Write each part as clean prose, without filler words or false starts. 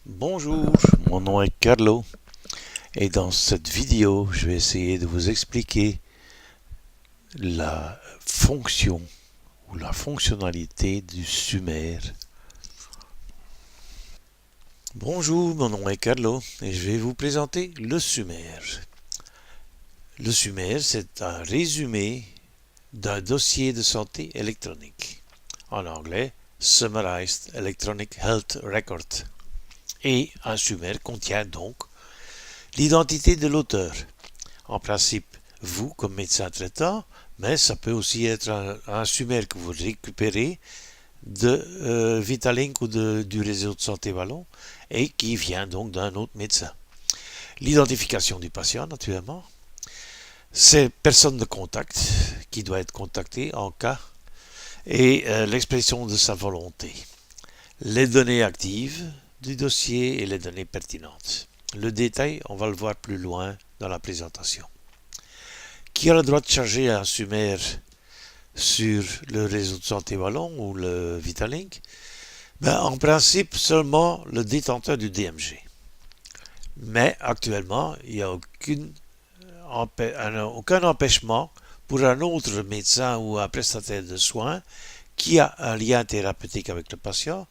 Bonjour, mon nom est Carlo et dans cette vidéo, je vais essayer de vous expliquer la fonction ou la fonctionnalité du Sumer. Bonjour, mon nom est Carlo et je vais vous présenter le Sumer. Le Sumer, c'est un résumé d'un dossier de santé électronique. En anglais, Summarized Electronic Health Record. Et un Sumer contient donc l'identité de l'auteur. En principe, vous comme médecin traitant, mais ça peut aussi être un Sumer que vous récupérez de Vitalink ou du réseau de santé Wallon et qui vient donc d'un autre médecin. L'identification du patient, naturellement. C'est personne de contact qui doit être contacté en cas et l'expression de sa volonté. Les données actives du dossier et les données pertinentes. Le détail, on va le voir plus loin dans la présentation. Qui a le droit de charger un Sumer sur le réseau de santé Wallon ou le Vitalink? En principe, seulement le détenteur du DMG. Mais actuellement, il n'y a aucun empêchement pour un autre médecin ou un prestataire de soins qui a un lien thérapeutique avec le patient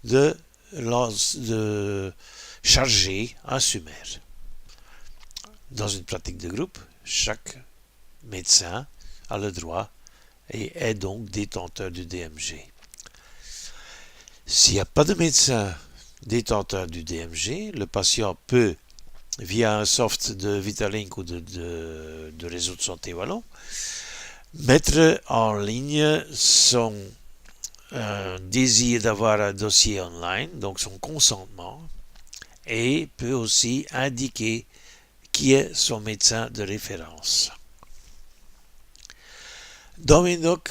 de charger un Sumer. Dans une pratique de groupe, chaque médecin a le droit et est donc détenteur du DMG. S'il n'y a pas de médecin détenteur du DMG, le patient peut, via un soft de Vitalink ou de réseau de santé Wallon, mettre en ligne son désir d'avoir un dossier online, donc son consentement, et peut aussi indiquer qui est son médecin de référence. Dans mes docs,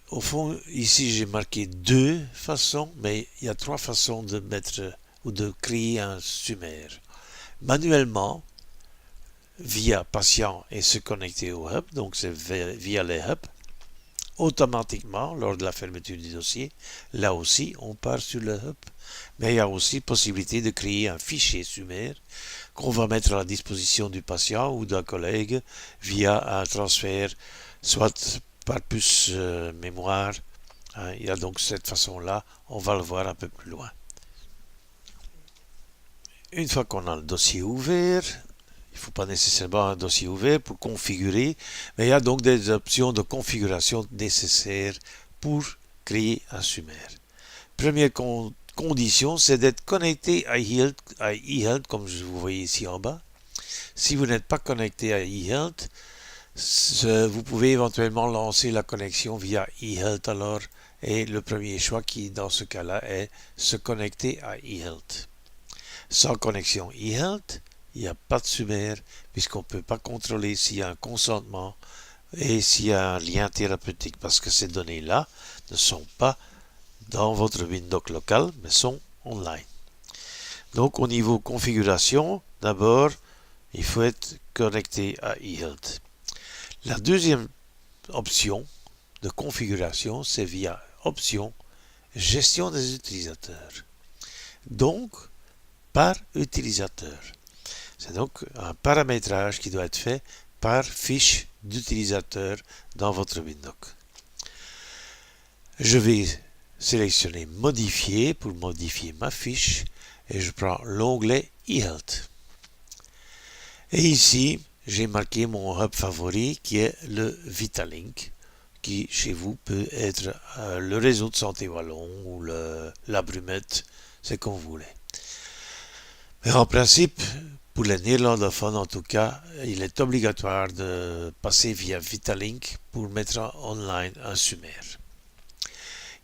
au fond, ici j'ai marqué deux façons, mais il y a trois façons de mettre ou de créer un Sumer. Manuellement, via patient et se connecter au hub, donc c'est via les hubs. Automatiquement, lors de la fermeture du dossier, là aussi, on part sur le hub. Mais il y a aussi possibilité de créer un fichier Sumer qu'on va mettre à la disposition du patient ou d'un collègue via un transfert, soit par puce mémoire. Il y a donc cette façon-là, on va le voir un peu plus loin. Une fois qu'on a le dossier ouvert, il ne faut pas nécessairement un dossier ouvert pour configurer, mais il y a donc des options de configuration nécessaires pour créer un Sumer. Première condition, c'est d'être connecté à eHealth, comme vous voyez ici en bas. Si vous n'êtes pas connecté à eHealth, vous pouvez éventuellement lancer la connexion via eHealth alors, et le premier choix qui dans ce cas-là est se connecter à eHealth. Sans connexion eHealth, il n'y a pas de Sumer puisqu'on ne peut pas contrôler s'il y a un consentement et s'il y a un lien thérapeutique parce que ces données-là ne sont pas dans votre Windows local mais sont online. Donc au niveau configuration, d'abord, il faut être connecté à eHealth. La deuxième option de configuration, c'est via option gestion des utilisateurs. Donc, par utilisateur. C'est donc un paramétrage qui doit être fait par fiche d'utilisateur dans votre Windows. Je vais sélectionner modifier pour modifier ma fiche et je prends l'onglet eHealth. Et ici, j'ai marqué mon hub favori qui est le Vitalink, qui chez vous peut être le réseau de santé Wallon ou la Brumette, c'est comme vous voulez. Mais en principe, pour les néerlandophones en tout cas, il est obligatoire de passer via Vitalink pour mettre en online un Sumer.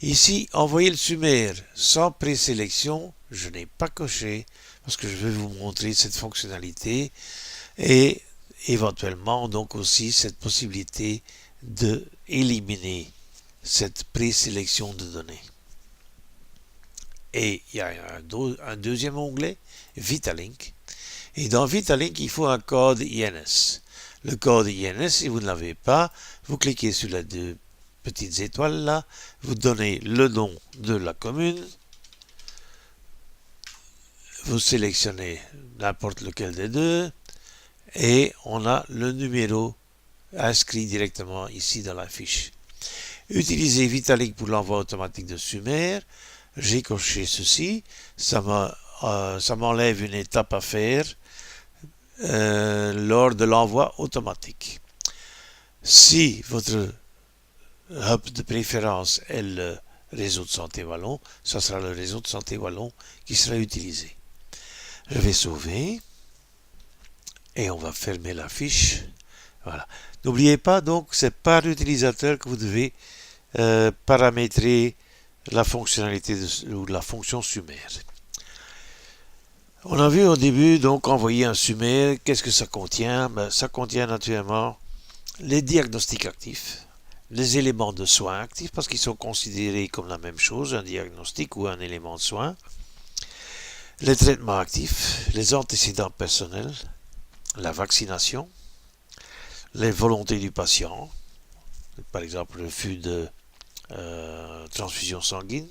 Ici, envoyer le Sumer sans présélection, je n'ai pas coché parce que je vais vous montrer cette fonctionnalité et éventuellement donc aussi cette possibilité de éliminer cette présélection de données. Et il y a un deuxième onglet, Vitalink. Et dans Vitalink, il faut un code INS. Le code INS, si vous ne l'avez pas, vous cliquez sur les deux petites étoiles là, vous donnez le nom de la commune, Vous sélectionnez n'importe lequel des deux et on a le numéro inscrit directement ici dans la fiche. Utilisez Vitalik pour l'envoi automatique de Sumer. J'ai coché ceci. Ça m'enlève une étape à faire lors de l'envoi automatique. Si votre hub de préférence est le réseau de santé wallon, ça sera le réseau de santé wallon qui sera utilisé. Je vais sauver et on va fermer la fiche. Voilà. N'oubliez pas donc, c'est par utilisateur que vous devez paramétrer la fonctionnalité ou la fonction Sumer. On a vu au début donc envoyer un Sumer. Qu'est-ce que ça contient? Ça contient naturellement les diagnostics actifs, les éléments de soins actifs parce qu'ils sont considérés comme la même chose, un diagnostic ou un élément de soin, les traitements actifs, les antécédents personnels, la vaccination, les volontés du patient, par exemple le refus de transfusion sanguine,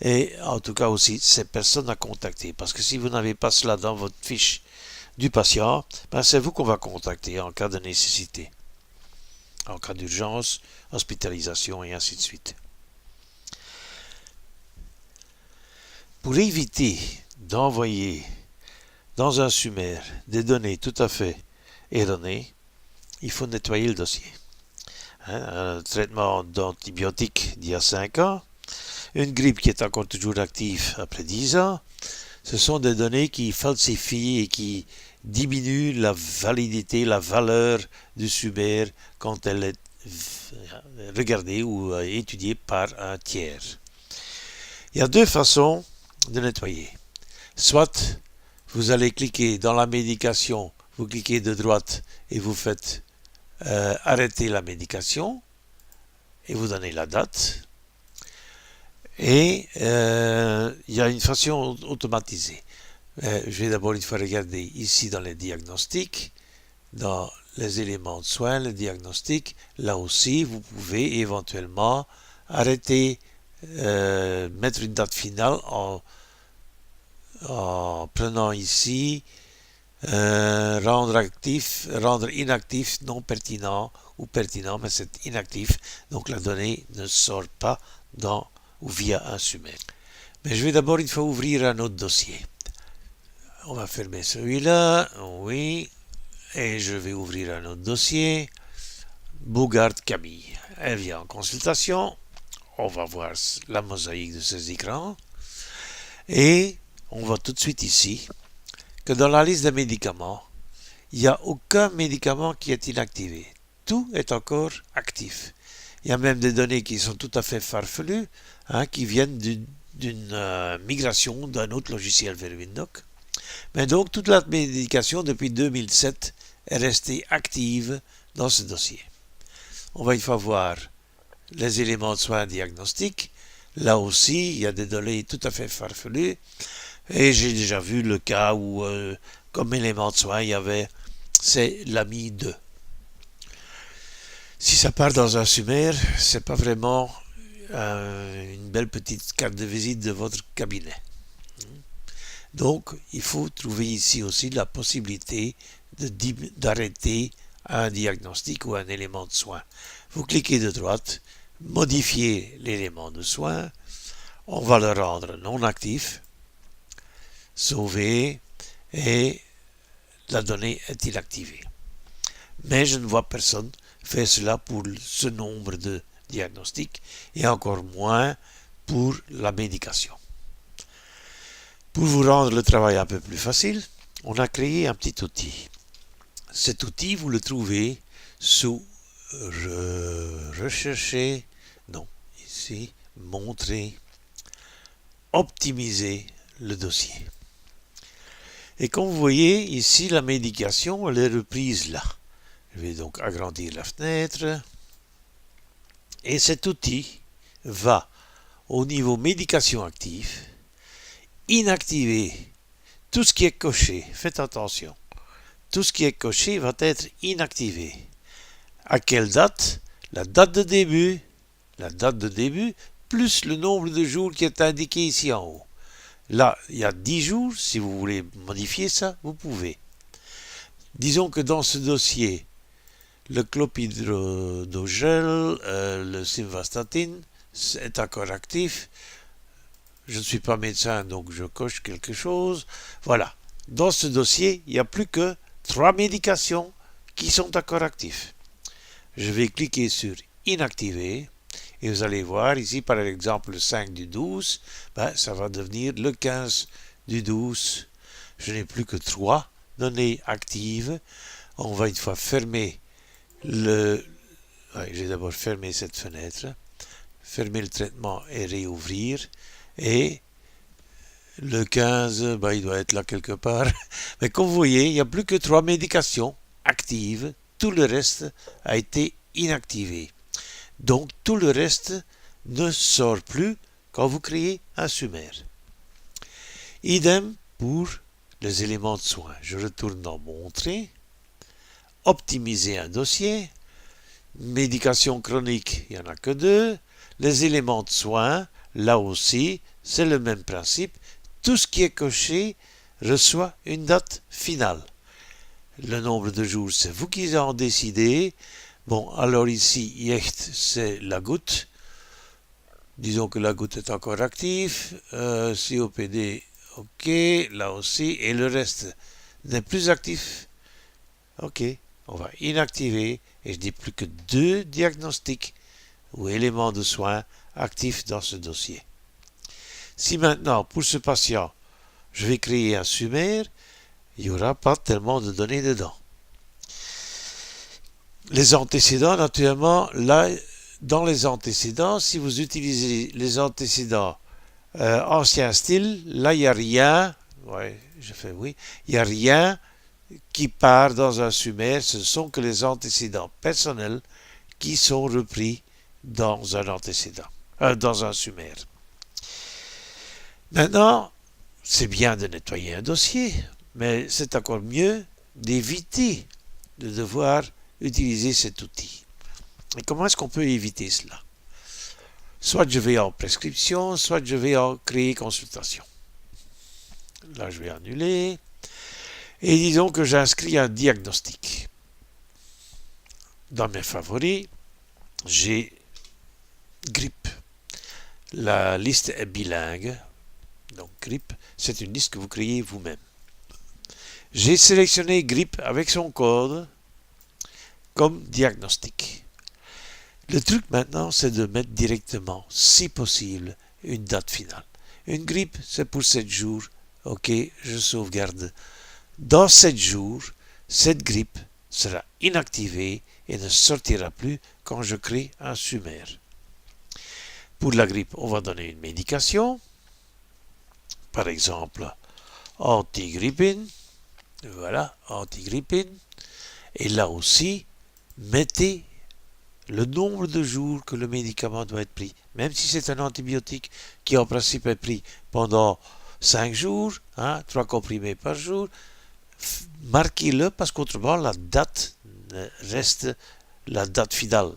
et en tout cas aussi ces personnes à contacter. Parce que si vous n'avez pas cela dans votre fiche du patient, c'est vous qu'on va contacter en cas de nécessité, en cas d'urgence, hospitalisation et ainsi de suite. Pour éviter d'envoyer dans un Sumer des données tout à fait erronées, il faut nettoyer le dossier. Un traitement d'antibiotiques d'il y a 5 ans, une grippe qui est encore toujours active après 10 ans, ce sont des données qui falsifient et qui diminuent la validité, la valeur du Sumer quand elle est regardée ou étudiée par un tiers. Il y a deux façons de nettoyer. Soit vous allez cliquer dans la médication, vous cliquez de droite et vous faites arrêter la médication et vous donnez la date. Et il y a une façon automatisée. Je vais d'abord une fois regarder ici dans les diagnostics, dans les éléments de soins, les diagnostics. Là aussi, vous pouvez éventuellement arrêter, mettre une date finale en prenant ici rendre inactif, non pertinent ou pertinent, mais c'est inactif, donc la donnée ne sort pas dans ou via un Sumer. Mais je vais d'abord une fois ouvrir un autre dossier. On va fermer celui-là, oui, et je vais ouvrir un autre dossier. Bougard Camille. Elle vient en consultation. On va voir la mosaïque de ces écrans. Et on voit tout de suite ici que dans la liste des médicaments, il n'y a aucun médicament qui est inactivé. Tout est encore actif. Il y a même des données qui sont tout à fait farfelues, qui viennent d'une migration d'un autre logiciel vers Windows. Mais donc toute la médication depuis 2007 est restée active dans ce dossier. On va une fois voir les éléments de soins diagnostiques. Là aussi, il y a des données tout à fait farfelues. Et j'ai déjà vu le cas où, comme élément de soin, il y avait c'est l'AMI 2. Si ça part dans un Sumer, c'est pas vraiment une belle petite carte de visite de votre cabinet. Donc, il faut trouver ici aussi la possibilité d'arrêter un diagnostic ou un élément de soin. Vous cliquez de droite, modifiez l'élément de soin, on va le rendre non actif, sauver, et la donnée est inactivée. Mais je ne vois personne faire cela pour ce nombre de diagnostics et encore moins pour la médication. Pour vous rendre le travail un peu plus facile, on a créé un petit outil. Cet outil, vous le trouvez sous rechercher, non, ici, montrer, optimiser le dossier. Et comme vous voyez, ici, la médication, elle est reprise là. Je vais donc agrandir la fenêtre. Et cet outil va au niveau médication active, inactiver tout ce qui est coché. Faites attention. Tout ce qui est coché va être inactivé. À quelle date? La date de début, plus le nombre de jours qui est indiqué ici en haut. Là, il y a 10 jours. Si vous voulez modifier ça, vous pouvez. Disons que dans ce dossier, le clopidogrel, le simvastatin est encore actif. Je ne suis pas médecin, donc je coche quelque chose. Voilà. Dans ce dossier, il n'y a plus que 3 médications qui sont encore actives. Je vais cliquer sur inactiver et vous allez voir ici par exemple le 5 du 12, ça va devenir le 15 du 12. Je n'ai plus que 3 données actives. On va une fois fermer j'ai d'abord fermé cette fenêtre, fermer le traitement et réouvrir. Et le 15, il doit être là quelque part. Mais comme vous voyez, il n'y a plus que 3 médications actives. Tout le reste a été inactivé. Donc tout le reste ne sort plus quand vous créez un sommaire. Idem pour les éléments de soins. Je retourne dans Montrer. Optimiser un dossier. Médication chronique, il n'y en a que 2. Les éléments de soins, là aussi, c'est le même principe. Tout ce qui est coché reçoit une date finale. Le nombre de jours, c'est vous qui en décidez. Bon, alors ici, Yecht, c'est la goutte. Disons que la goutte est encore active. COPD, ok, là aussi. Et le reste n'est plus actif. Ok, on va inactiver. Et je dis plus que 2 diagnostics ou éléments de soins actifs dans ce dossier. Si maintenant, pour ce patient, je vais créer un sommaire, il n'y aura pas tellement de données dedans. Les antécédents, naturellement, là, dans les antécédents, si vous utilisez les antécédents ancien style, là, il n'y a rien, il n'y a rien qui part dans un sommaire, ce ne sont que les antécédents personnels qui sont repris dans un antécédent, dans un sommaire. Maintenant, c'est bien de nettoyer un dossier, mais c'est encore mieux d'éviter de devoir utiliser cet outil. Et comment est-ce qu'on peut éviter cela? Soit je vais en prescription, soit je vais en créer consultation. Là, je vais annuler. Et disons que j'inscris un diagnostic. Dans mes favoris, j'ai grippe. La liste est bilingue. Donc grippe, c'est une liste que vous créez vous-même. J'ai sélectionné grippe avec son code comme diagnostic. Le truc maintenant, c'est de mettre directement, si possible, une date finale. Une grippe, c'est pour 7 jours. Ok, je sauvegarde. Dans 7 jours, cette grippe sera inactivée et ne sortira plus quand je crée un sommaire. Pour la grippe, on va donner une médication. Par exemple, antigrippine. Voilà, antigrippine. Et là aussi, mettez le nombre de jours que le médicament doit être pris. Même si c'est un antibiotique qui en principe est pris pendant 5 jours, 3 comprimés par jour, marquez-le parce qu'autrement la date finale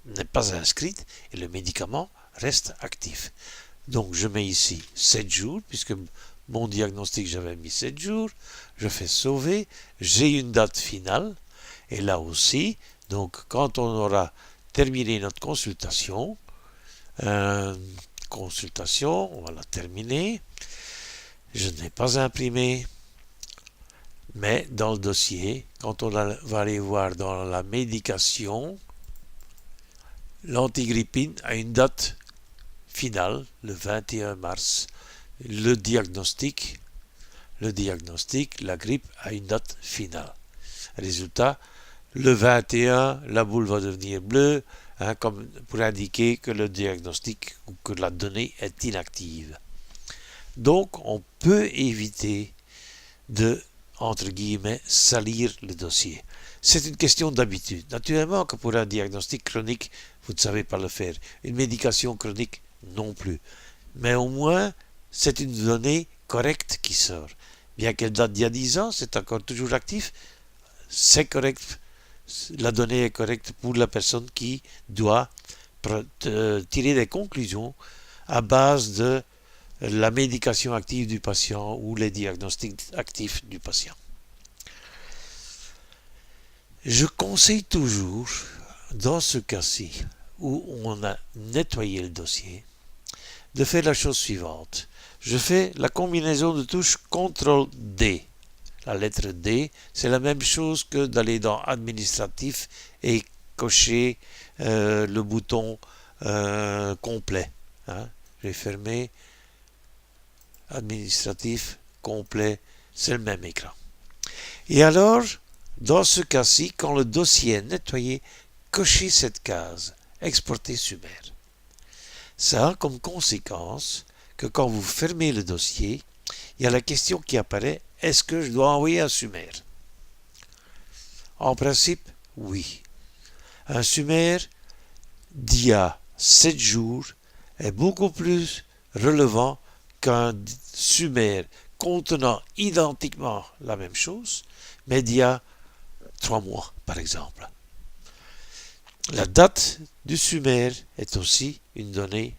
n'est pas inscrite et le médicament reste actif. Donc je mets ici 7 jours, puisque mon diagnostic j'avais mis 7 jours, je fais sauver, j'ai une date finale, et là aussi, donc quand on aura terminé notre consultation, on va la terminer, je n'ai pas imprimé, mais dans le dossier, quand on va aller voir dans la médication, l'antigrippine a une date finale, le 21 mars. Le diagnostic, la grippe a une date finale. Résultat, le 21, la boule va devenir bleue, comme pour indiquer que le diagnostic ou que la donnée est inactive. Donc, on peut éviter de, entre guillemets, salir le dossier. C'est une question d'habitude. Naturellement que pour un diagnostic chronique, vous ne savez pas le faire. Une médication chronique, non plus. Mais au moins, c'est une donnée correcte qui sort. Bien qu'elle date d'il y a 10 ans, c'est encore toujours actif. C'est correct. La donnée est correcte pour la personne qui doit tirer des conclusions à base de la médication active du patient ou les diagnostics actifs du patient. Je conseille toujours, dans ce cas-ci, où on a nettoyé le dossier, de faire la chose suivante. Je fais la combinaison de touches CTRL-D. La lettre D, c'est la même chose que d'aller dans Administratif et cocher le bouton complet. Hein. Je vais fermer Administratif, complet, c'est le même écran. Et alors, dans ce cas-ci, quand le dossier est nettoyé, cochez cette case, exporter Sumer. Ça a comme conséquence que quand vous fermez le dossier, il y a la question qui apparaît, est-ce que je dois envoyer un Sumer? En principe, oui. Un Sumer d'il y a 7 jours est beaucoup plus relevant qu'un Sumer contenant identiquement la même chose, mais d'il y a 3 mois, par exemple. La date du Sumer est aussi une donnée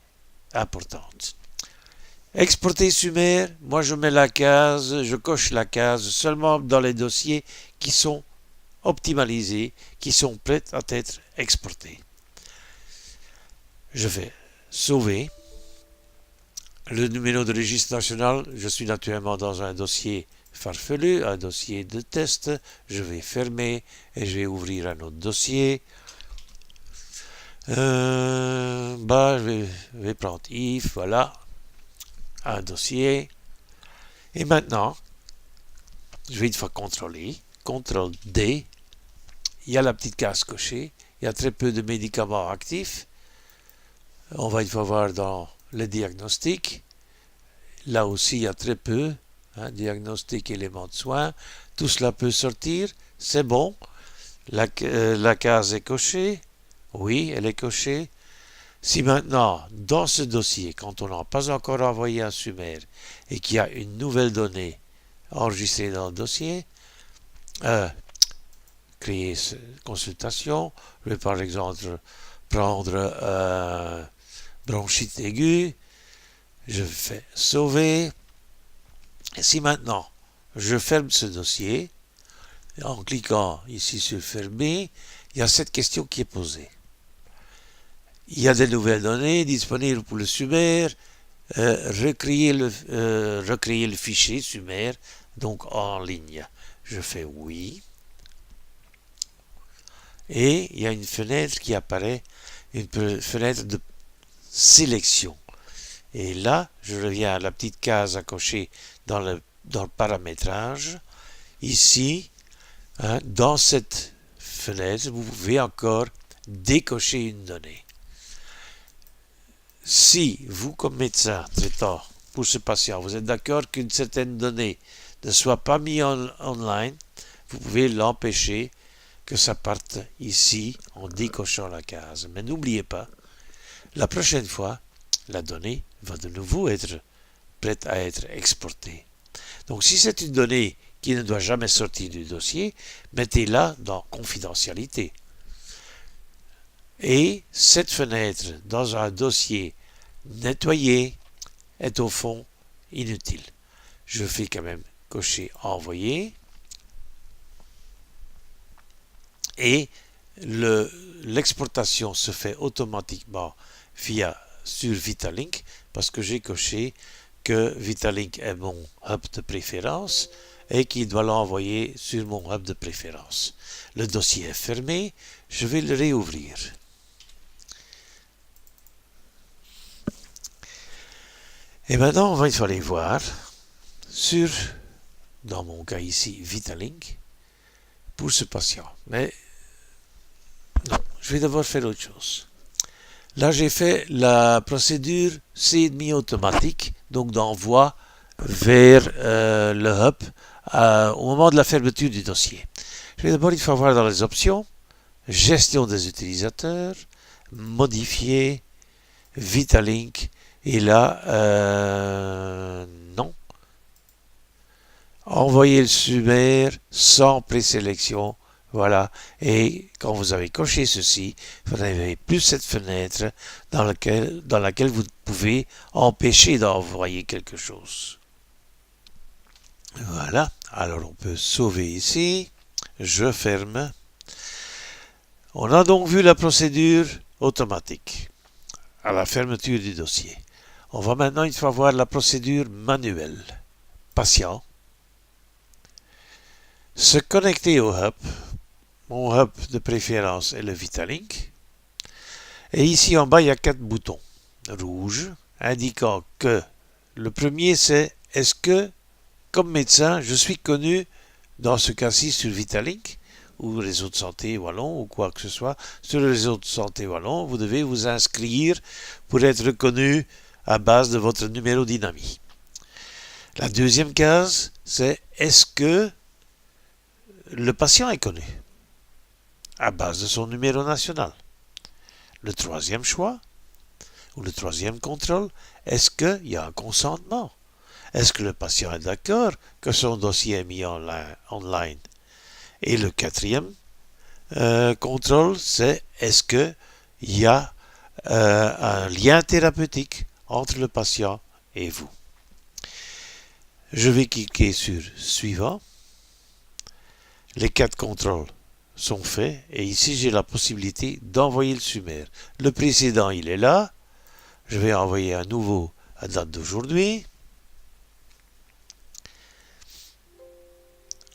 importante. Exporter Sumer, moi je mets la case, je coche la case seulement dans les dossiers qui sont optimalisés, qui sont prêts à être exportés. Je vais sauver. Le numéro de registre national, je suis naturellement dans un dossier farfelu, un dossier de test. Je vais fermer et je vais ouvrir un autre dossier. Je vais prendre if, voilà, un dossier. Et maintenant, je vais une fois contrôler, CTRL-D. Il y a la petite case cochée. Il y a très peu de médicaments actifs. On va une fois voir dans les diagnostics. Là aussi, il y a très peu. Diagnostic, éléments de soins. Tout cela peut sortir. C'est bon. La case est cochée. Oui, elle est cochée. Si maintenant, dans ce dossier, quand on n'a pas encore envoyé un Sumer et qu'il y a une nouvelle donnée enregistrée dans le dossier, créer consultation, je vais par exemple prendre bronchite aiguë, je fais sauver. Et si maintenant je ferme ce dossier, en cliquant ici sur fermer, il y a cette question qui est posée. Il y a des nouvelles données disponibles pour le Sumer, recréer le fichier Sumer, donc en ligne. Je fais oui. Et il y a une fenêtre qui apparaît, une fenêtre de sélection. Et là, je reviens à la petite case à cocher dans le paramétrage. Ici, dans cette fenêtre, vous pouvez encore décocher une donnée. Si vous, comme médecin traitant pour ce patient, vous êtes d'accord qu'une certaine donnée ne soit pas mise online, vous pouvez l'empêcher que ça parte ici en décochant la case. Mais n'oubliez pas, la prochaine fois, la donnée va de nouveau être prête à être exportée. Donc si c'est une donnée qui ne doit jamais sortir du dossier, mettez-la dans confidentialité. Et cette fenêtre dans un dossier nettoyé est au fond inutile. Je fais quand même cocher envoyer et l'exportation se fait automatiquement sur Vitalink parce que j'ai coché que Vitalink est mon hub de préférence et qu'il doit l'envoyer sur mon hub de préférence. Le dossier est fermé, je vais le réouvrir. Et maintenant, on va aller voir sur, dans mon cas ici, Vitalink, pour ce patient. Mais non, je vais d'abord faire autre chose. Là, j'ai fait la procédure C&I automatique, donc d'envoi vers le hub au moment de la fermeture du dossier. Je vais d'abord une fois voir dans les options, gestion des utilisateurs, modifier, Vitalink, et là, non. Envoyer le Sumer sans présélection, Voilà. Et quand vous avez coché ceci, vous n'avez plus cette fenêtre dans laquelle vous pouvez empêcher d'envoyer quelque chose. Voilà. Alors on peut sauver ici. Je ferme. On a donc vu la procédure automatique à la fermeture du dossier. On va maintenant une fois voir la procédure manuelle. Patient. Se connecter au hub. Mon hub de préférence est le Vitalink. Et ici en bas, il y a 4 boutons rouges indiquant que le premier c'est est-ce que, comme médecin, je suis connu dans ce cas-ci sur Vitalink ou réseau de santé wallon ou quoi que ce soit. Sur le réseau de santé wallon, vous devez vous inscrire pour être reconnu à base de votre numéro d'INAMI. La deuxième case, c'est est-ce que le patient est connu à base de son numéro national. Le troisième choix, ou le troisième contrôle, est-ce qu'il y a un consentement? Est-ce que le patient est d'accord que son dossier est mis online? Et le quatrième contrôle, c'est est-ce qu'il y a un lien thérapeutique entre le patient et vous? Je vais cliquer sur Suivant. Les 4 contrôles sont faits et ici j'ai la possibilité d'envoyer le sommaire. Le précédent il est là. Je vais envoyer un nouveau à date d'aujourd'hui.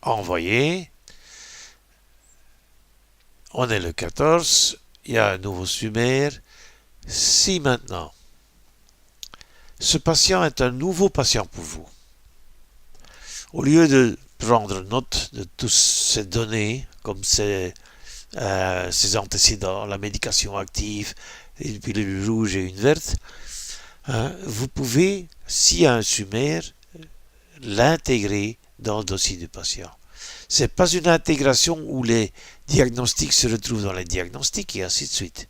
Envoyer. On est le 14. Il y a un nouveau sommaire. Si maintenant ce patient est un nouveau patient pour vous, au lieu de prendre note de toutes ces données, comme ses antécédents, la médication active, une pilule rouge et une verte, vous pouvez, s'il y a un sommaire, l'intégrer dans le dossier du patient. Ce n'est pas une intégration où les diagnostics se retrouvent dans les diagnostics et ainsi de suite.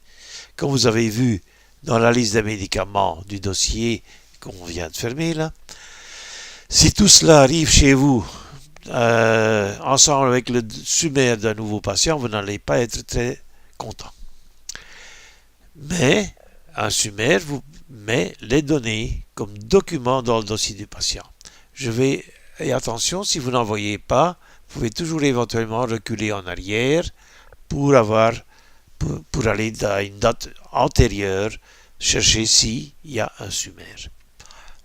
Comme vous avez vu dans la liste des médicaments du dossier qu'on vient de fermer là, si tout cela arrive chez vous ensemble avec le sommaire d'un nouveau patient, vous n'allez pas être très content. Mais un sommaire vous met les données comme document dans le dossier du patient. Et attention, si vous n'en voyez pas, vous pouvez toujours éventuellement reculer en arrière pour aller à une date antérieure, chercher s'il y a un sommaire.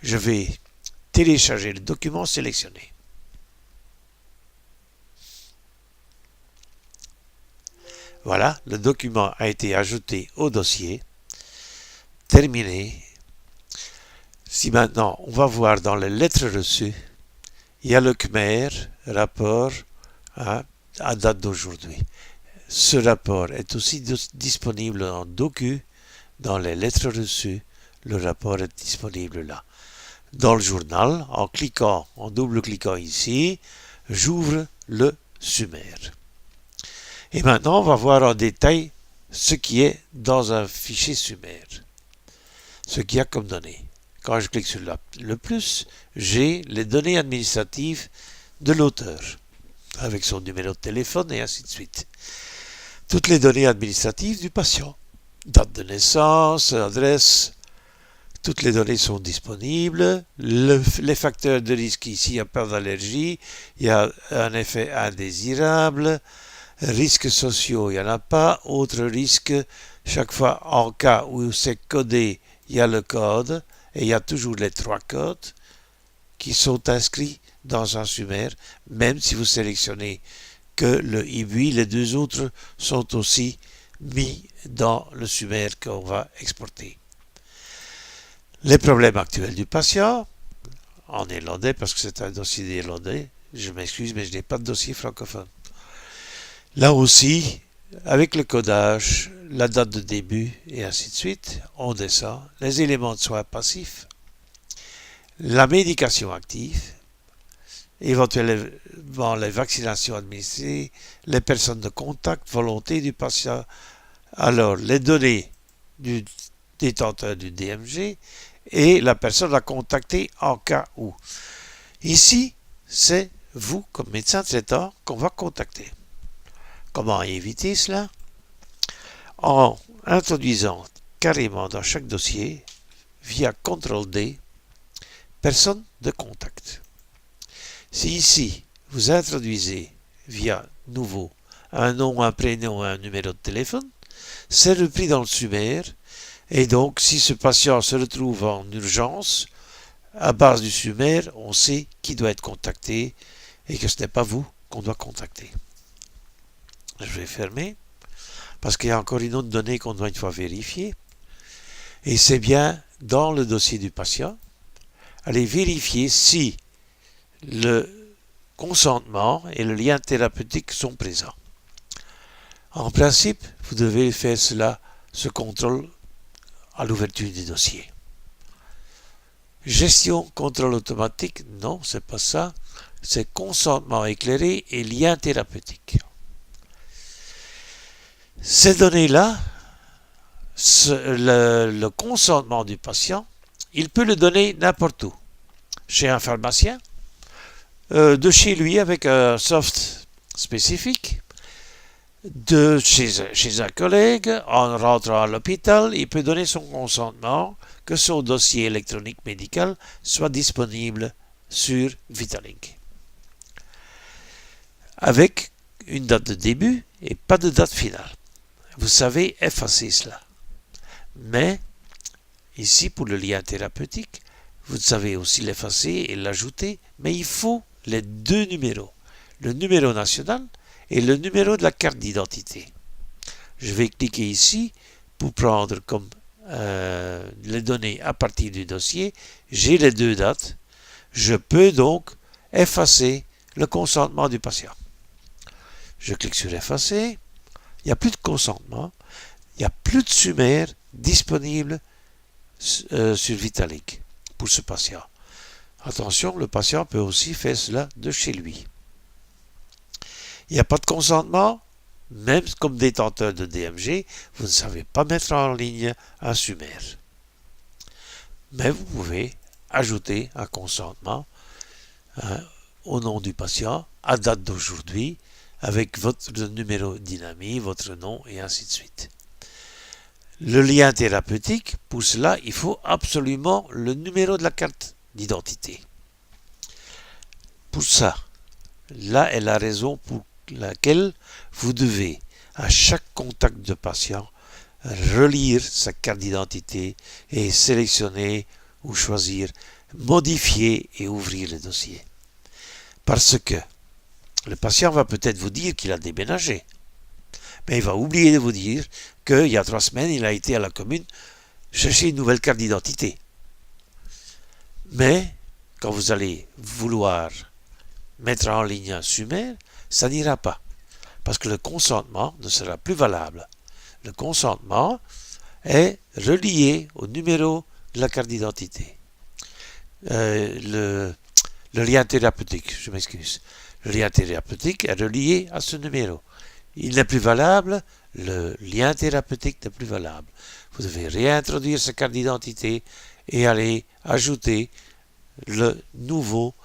Je vais télécharger le document sélectionné. Voilà, le document a été ajouté au dossier. Terminé. Si maintenant on va voir dans les lettres reçues, il y a le Khmer, rapport à date d'aujourd'hui. Ce rapport est aussi disponible en docu dans les lettres reçues. Le rapport est disponible là. Dans le journal, en double-cliquant ici, j'ouvre le sommaire. Et maintenant, on va voir en détail ce qui est dans un fichier sommaire. Ce qu'il y a comme données. Quand je clique sur le plus, j'ai les données administratives de l'auteur, avec son numéro de téléphone et ainsi de suite. Toutes les données administratives du patient. Date de naissance, adresse, toutes les données sont disponibles. Les facteurs de risque ici, il n'y a pas d'allergie, il y a un effet indésirable. Risques sociaux, il n'y en a pas. Autres risques, chaque fois en cas où c'est codé, il y a le code. Et il y a toujours les 3 codes qui sont inscrits dans un sommaire, même si vous sélectionnez que le IBUI, les 2 autres sont aussi mis dans le sommaire qu'on va exporter. Les problèmes actuels du patient, en néerlandais, parce que c'est un dossier néerlandais, je m'excuse, mais je n'ai pas de dossier francophone. Là aussi, avec le codage, la date de début et ainsi de suite, on descend. Les éléments de soins passifs, la médication active, éventuellement les vaccinations administrées, les personnes de contact, volonté du patient, alors les données du détenteur du DMG et la personne à contacter en cas où. Ici, c'est vous, comme médecin traitant, qu'on va contacter. Comment éviter cela? En introduisant carrément dans chaque dossier, via CTRL-D, personne de contact. Si ici, vous introduisez via nouveau un nom, un prénom et un numéro de téléphone, c'est repris dans le sommaire, et donc si ce patient se retrouve en urgence, à base du sommaire, on sait qui doit être contacté et que ce n'est pas vous qu'on doit contacter. Je vais fermer, parce qu'il y a encore une autre donnée qu'on doit une fois vérifier, et c'est bien dans le dossier du patient, aller vérifier si le consentement et le lien thérapeutique sont présents. En principe, vous devez faire ce contrôle à l'ouverture du dossier. Gestion, contrôle automatique, non, c'est pas ça. C'est consentement éclairé et lien thérapeutique. Ces données-là, le consentement du patient, il peut le donner n'importe où. Chez un pharmacien, de chez lui avec un soft spécifique, chez un collègue, en rentrant à l'hôpital, il peut donner son consentement que son dossier électronique médical soit disponible sur Vitalink. Avec une date de début et pas de date finale. Vous savez effacer cela. Mais, ici pour le lien thérapeutique, vous savez aussi l'effacer et l'ajouter, mais il faut les deux numéros. Le numéro national et le numéro de la carte d'identité. Je vais cliquer ici pour prendre comme les données à partir du dossier. J'ai les deux dates. Je peux donc effacer le consentement du patient. Je clique sur effacer. Il n'y a plus de consentement. Il n'y a plus de sommaire disponible sur Vitalink pour ce patient. Attention, le patient peut aussi faire cela de chez lui. Il n'y a pas de consentement, même comme détenteur de DMG, vous ne savez pas mettre en ligne un sommaire. Mais vous pouvez ajouter un consentement au nom du patient, à date d'aujourd'hui, avec votre numéro d'INAMI, votre nom et ainsi de suite. Le lien thérapeutique, pour cela, il faut absolument le numéro de la carte d'identité. Pour ça, là est la raison pour laquelle vous devez, à chaque contact de patient, relire sa carte d'identité et sélectionner ou choisir, modifier et ouvrir le dossier. Parce que le patient va peut-être vous dire qu'il a déménagé, mais il va oublier de vous dire qu'il y a 3 semaines, il a été à la commune chercher une nouvelle carte d'identité. Mais, quand vous allez vouloir mettre en ligne un sommaire, ça n'ira pas, parce que le consentement ne sera plus valable. Le consentement est relié au numéro de la carte d'identité. Le lien thérapeutique, je m'excuse. Le lien thérapeutique est relié à ce numéro. Il n'est plus valable, le lien thérapeutique n'est plus valable. Vous devez réintroduire sa carte d'identité et aller ajouter le nouveau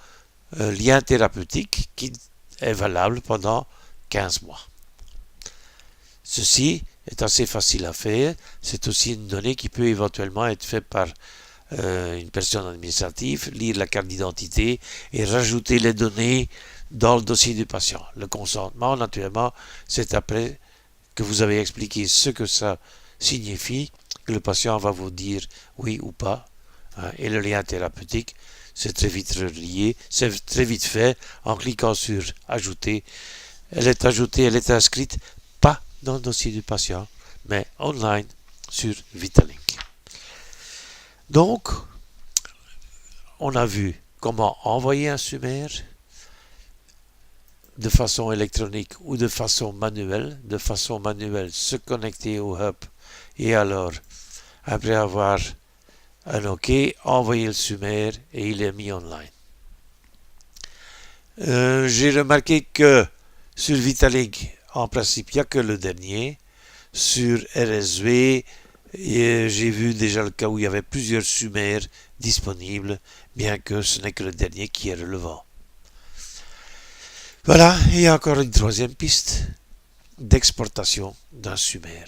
lien thérapeutique qui est valable pendant 15 mois. Ceci est assez facile à faire. C'est aussi une donnée qui peut éventuellement être faite par une personne administrative, lire la carte d'identité et rajouter les données dans le dossier du patient. Le consentement, naturellement, c'est après que vous avez expliqué ce que ça signifie, que le patient va vous dire oui ou pas. Et le lien thérapeutique, c'est très vite relié, c'est très vite fait en cliquant sur ajouter. Elle est ajoutée, elle est inscrite, pas dans le dossier du patient, mais online sur Vitalink. Donc, on a vu comment envoyer un sommaire de façon électronique ou de façon manuelle. De façon manuelle, se connecter au hub et alors, après avoir un OK, envoyer le sommaire et il est mis online. J'ai remarqué que sur Vitalink, en principe, il n'y a que le dernier. Sur RSV, j'ai vu déjà le cas où il y avait plusieurs sommaires disponibles, bien que ce n'est que le dernier qui est relevant. Voilà, il y a encore une troisième piste. d'exportation d'un Sumer.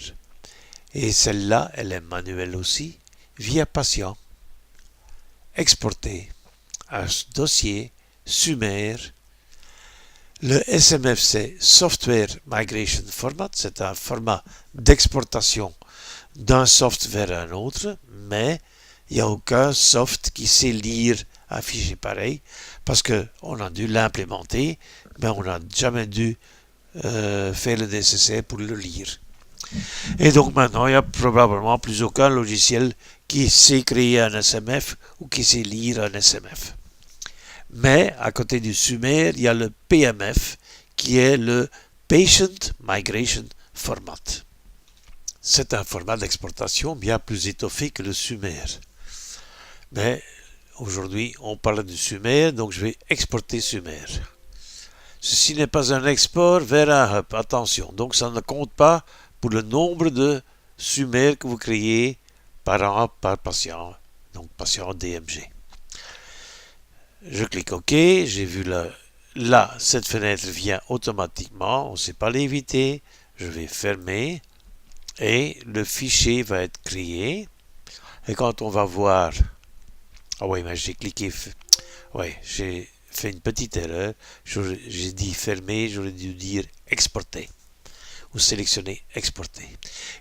Et celle-là, elle est manuelle aussi, via patient. Exporter un dossier Sumer. Le SMF, c'est Software Migration Format, c'est un format d'exportation d'un soft vers un autre, mais il n'y a aucun soft qui sait lire un fichier pareil, parce qu'on a dû l'implémenter, mais on n'a jamais dû faire le nécessaire pour le lire. Et donc maintenant, il n'y a probablement plus aucun logiciel qui sait créer un SMF ou qui sait lire un SMF. Mais à côté du Sumer, il y a le PMF qui est le Patient Migration Format. C'est un format d'exportation bien plus étoffé que le Sumer. Mais aujourd'hui, on parle du Sumer, donc je vais exporter Sumer. Ceci n'est pas un export vers un hub, attention. Donc ça ne compte pas pour le nombre de Sumer que vous créez par an, par patient, donc patient DMG. Je clique OK, j'ai vu là, cette fenêtre vient automatiquement, on ne sait pas l'éviter, je vais fermer et le fichier va être créé. Et quand on va voir, ah oui, mais j'ai cliqué, ouais, j'ai fait une petite erreur, j'ai dit fermer, j'aurais dû dire exporter ou sélectionner exporter.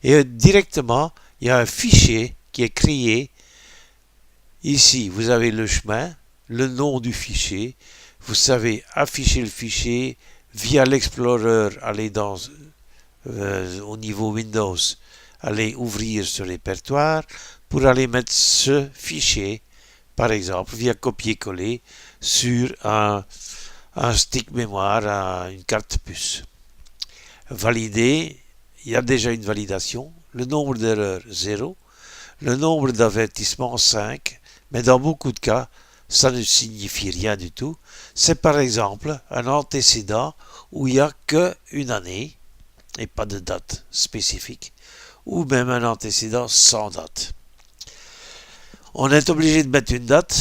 Et directement, il y a un fichier qui est créé. Ici, vous avez le chemin, le nom du fichier. Vous savez afficher le fichier via l'Explorer, aller au niveau Windows, aller ouvrir ce répertoire pour aller mettre ce fichier, par exemple, via copier-coller sur un stick mémoire, une carte puce. Valider, il y a déjà une validation. Le nombre d'erreurs, 0. Le nombre d'avertissements, 5. Mais dans beaucoup de cas, ça ne signifie rien du tout. C'est par exemple un antécédent où il n'y a qu'une année et pas de date spécifique, ou même un antécédent sans date. On est obligé de mettre une date,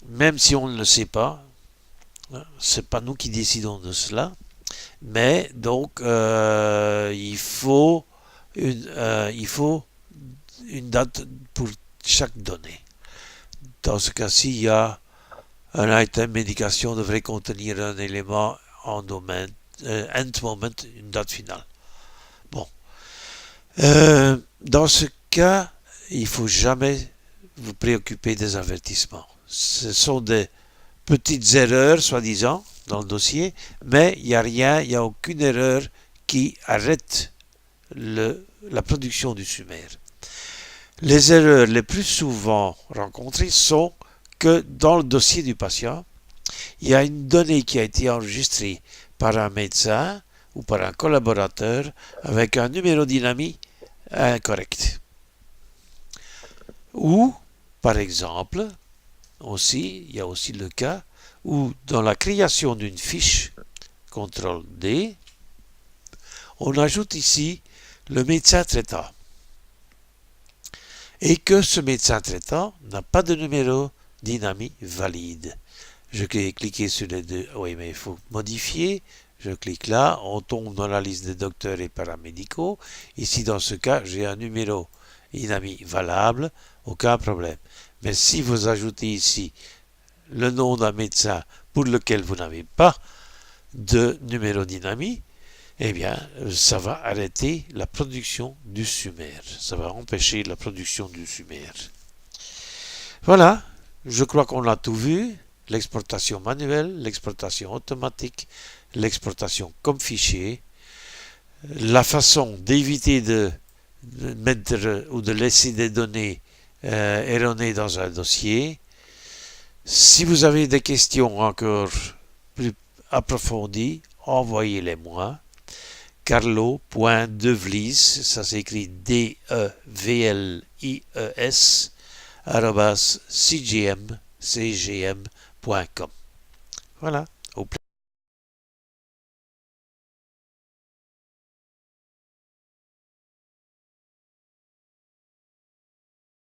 même si on ne le sait pas. C'est pas nous qui décidons de cela, mais donc il faut une date pour chaque donnée. Dans ce cas-ci, il y a un item médication devrait contenir un élément en domaine end moment, une date finale. Bon, dans ce cas, il ne faut jamais vous préoccuper des avertissements. Ce sont des petites erreurs, soi-disant, dans le dossier, mais il n'y a rien, il n'y a aucune erreur qui arrête la production du Sumer. Les erreurs les plus souvent rencontrées sont que dans le dossier du patient, il y a une donnée qui a été enregistrée par un médecin ou par un collaborateur avec un numéro dynamique incorrect. Ou, par exemple, il y a aussi le cas où dans la création d'une fiche, CTRL D, on ajoute ici le médecin traitant. Et que ce médecin traitant n'a pas de numéro dynamique valide. Je vais cliquer sur les deux. Oui, mais il faut modifier. Je clique là, on tombe dans la liste des docteurs et paramédicaux. Ici, dans ce cas, j'ai un numéro dynamique valable, aucun problème. Mais si vous ajoutez ici le nom d'un médecin pour lequel vous n'avez pas de numéro dynamique, eh bien, ça va arrêter la production du Sumer. Ça va empêcher la production du Sumer. Voilà, je crois qu'on a tout vu. L'exportation manuelle, l'exportation automatique, l'exportation comme fichier, la façon d'éviter de mettre ou de laisser des données erronées dans un dossier. Si vous avez des questions encore plus approfondies, envoyez-les-moi. Carlo.devlies, ça s'écrit DEVLIES, @cgm.com. Voilà, au plaisir.